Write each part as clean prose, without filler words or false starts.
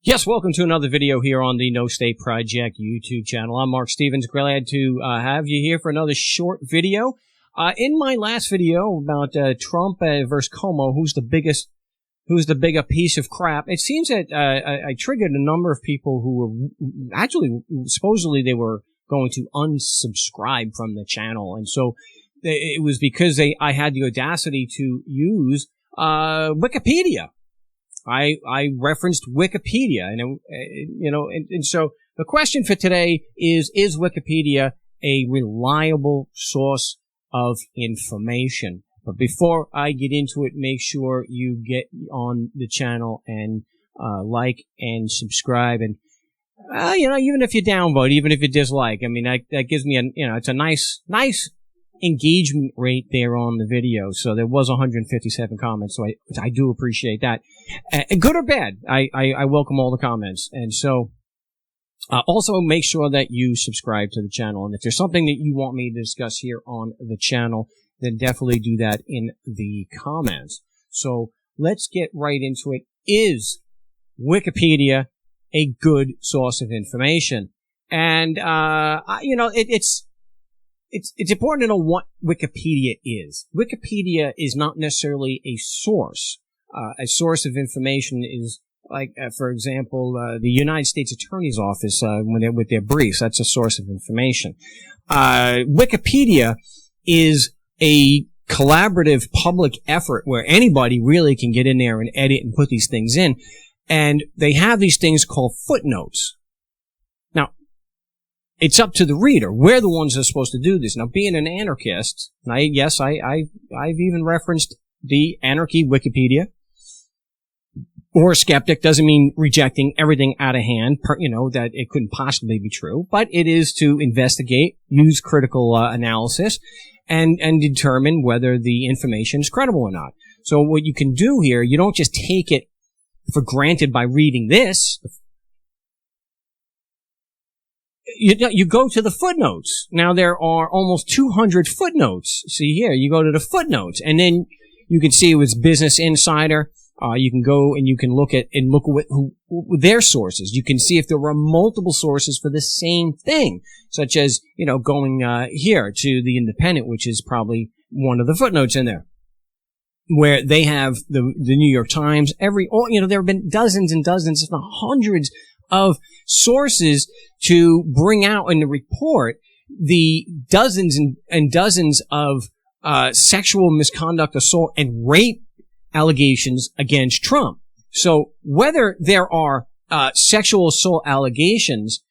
Yes, welcome to another video here on the No State Project YouTube channel. I'm Mark Stevens. Glad to have you here for another short video. In my last video about Trump versus Cuomo, who's the bigger piece of crap, it seems that I triggered a number of people who were actually supposedly they were going to unsubscribe from the channel, and so it was because I had the audacity to use Wikipedia. I referenced Wikipedia, and so the question for today is Wikipedia a reliable source of information? But before I get into it, make sure you get on the channel and like and subscribe, and even if you downvote, even if you dislike, I mean that gives me it's a nice engagement rate there on the video. So there was 157 comments, so I do appreciate that. Good or bad, I welcome all the comments. And so also make sure that you subscribe to the channel. And if there's something that you want me to discuss here on the channel, then definitely do that in the comments. So let's get right into it. Is Wikipedia a good source of information? And it's important to know what Wikipedia is. Wikipedia is not necessarily a source. A source of information is like, for example, the United States Attorney's Office, when they're with their briefs, that's a source of information. Wikipedia is a collaborative public effort where anybody really can get in there and edit and put these things in. And they have these things called footnotes. It's up to the reader. We're the ones that are supposed to do this. Now, being an anarchist, I've even referenced the anarchy Wikipedia. Or a skeptic doesn't mean rejecting everything out of hand, that it couldn't possibly be true. But it is to investigate, use critical analysis, and determine whether the information is credible or not. So what you can do here, you don't just take it for granted by reading this. You go to the footnotes. Now, there are almost 200 footnotes. See here, you go to the footnotes, and then you can see it was Business Insider. You can go and you can look at who their sources. You can see if there were multiple sources for the same thing, such as, going here to the Independent, which is probably one of the footnotes in there, where they have the New York Times. There have been dozens and dozens, if not hundreds, of sources to bring out in the report the dozens and dozens of sexual misconduct, assault, and rape allegations against Trump. So whether there are sexual assault allegations,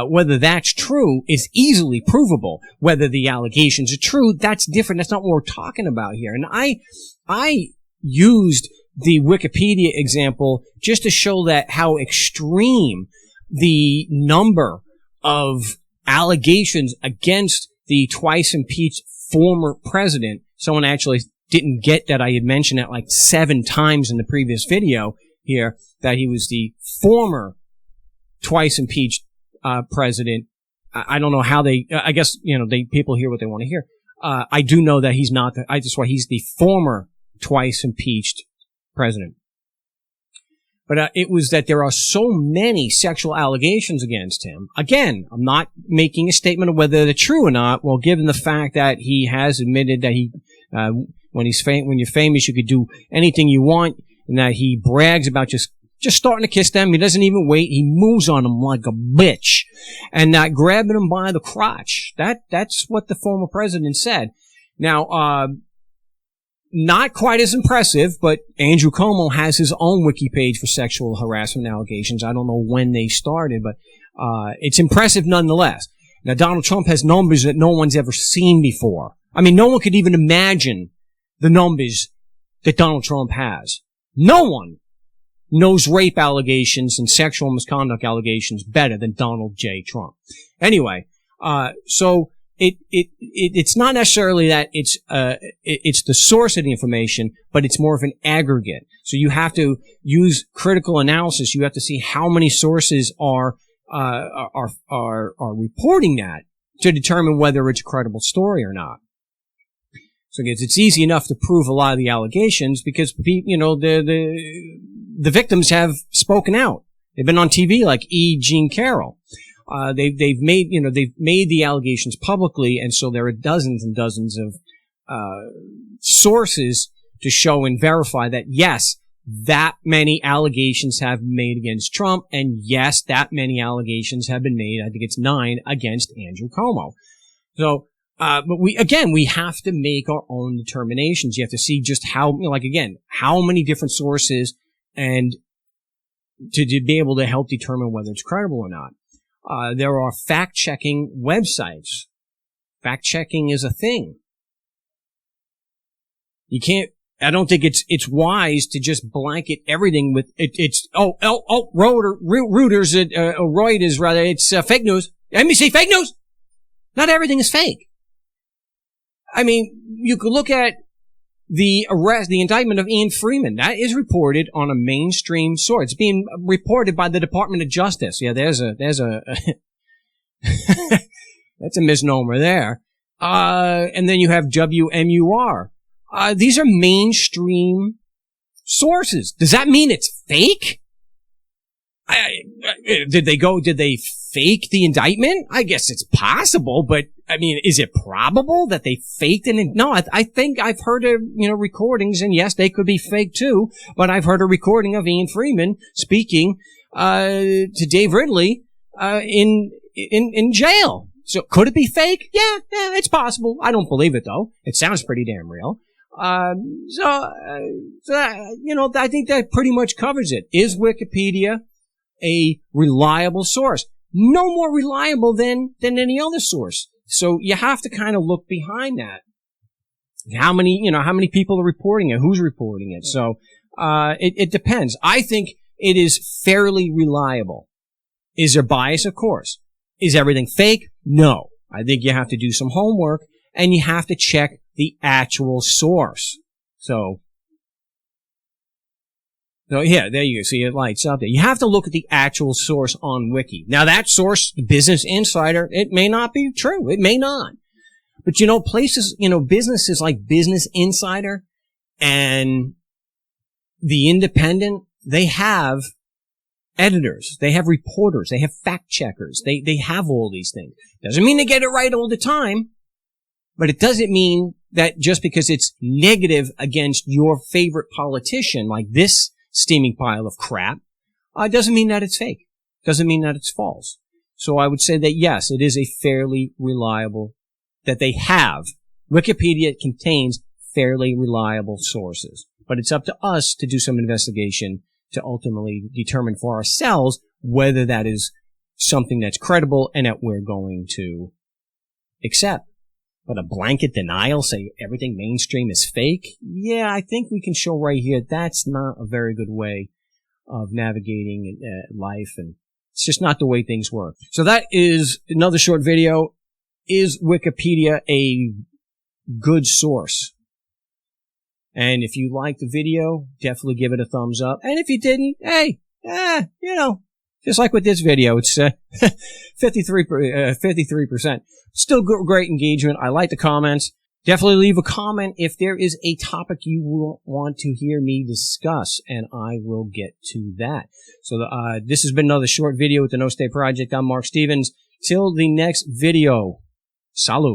whether that's true is easily provable. Whether the allegations are true, that's different. That's not what we're talking about here. And I used the Wikipedia example just to show that how extreme the number of allegations against the twice impeached former president. Someone actually didn't get that I had mentioned it like 7 times in the previous video here, that he was the former twice impeached president. I don't know how I guess, people hear what they want to hear. I do know that he's not, he's the former twice impeached president. But it was that there are so many sexual allegations against him. Again, I'm not making a statement of whether they're true or not. Well, given the fact that he has admitted that when you're famous, you could do anything you want, and that he brags about just starting to kiss them. He doesn't even wait. He moves on them like a bitch, and not grabbing them by the crotch. That's what the former president said. Now, not quite as impressive, but Andrew Cuomo has his own wiki page for sexual harassment allegations. I don't know when they started, but it's impressive nonetheless. Now, Donald Trump has numbers that no one's ever seen before. I mean, no one could even imagine the numbers that Donald Trump has. No one knows rape allegations and sexual misconduct allegations better than Donald J. Trump. Anyway, so it's not necessarily that it's the source of the information, but it's more of an aggregate. So you have to use critical analysis. You have to see how many sources are reporting that to determine whether it's a credible story or not. So it's easy enough to prove a lot of the allegations because, the victims have spoken out. They've been on TV like Jean Carroll. They've made the allegations publicly, and so there are dozens and dozens of sources to show and verify that yes, that many allegations have been made against Trump, and yes, that many allegations have been made, I think it's 9, against Andrew Cuomo. So, but we have to make our own determinations. You have to see just how many different sources, and to be able to help determine whether it's credible or not. There are fact-checking websites. Fact-checking is a thing. You can't, I don't think it's wise to just blanket everything with, Reuters, it's fake news. NBC, fake news! Not everything is fake. I mean, you could look at the indictment of Ian Freeman. That is reported on a mainstream source. It's being reported by the Department of Justice. Yeah, there's a that's a misnomer there. And then you have WMUR. These are mainstream sources. Does that mean it's fake? Did they fake the indictment? I guess it's possible, but I mean, is it probable that they faked it? No, I think I've heard of, recordings, and yes, they could be fake too, but I've heard a recording of Ian Freeman speaking, to Dave Ridley, in jail. So could it be fake? Yeah, it's possible. I don't believe it though. It sounds pretty damn real. I think that pretty much covers it. Is Wikipedia a reliable source? No more reliable than any other source. So you have to kind of look behind that. How many people are reporting it? Who's reporting it? So, it depends. I think it is fairly reliable. Is there bias? Of course. Is everything fake? No. I think you have to do some homework, and you have to check the actual source. So yeah, there you go. See, it lights up there. You have to look at the actual source on Wiki. Now that source, Business Insider, it may not be true. It may not. But businesses like Business Insider and The Independent, they have editors, they have reporters, they have fact checkers, they have all these things. Doesn't mean they get it right all the time, but it doesn't mean that just because it's negative against your favorite politician, like this steaming pile of crap, doesn't mean that it's fake. Doesn't mean that it's false. So I would say that yes, it is a fairly reliable, that they have. Wikipedia contains fairly reliable sources, but it's up to us to do some investigation to ultimately determine for ourselves whether that is something that's credible and that we're going to accept. But a blanket denial, say everything mainstream is fake, yeah, I think we can show right here that's not a very good way of navigating life, and it's just not the way things work. So that is another short video. Is Wikipedia a good source? And if you liked the video, definitely give it a thumbs up. And if you didn't, hey, just like with this video, it's 53%. Still great engagement. I like the comments. Definitely leave a comment if there is a topic you will want to hear me discuss, and I will get to that. So this has been another short video with the No State Project. I'm Mark Stevens. Till the next video, salud.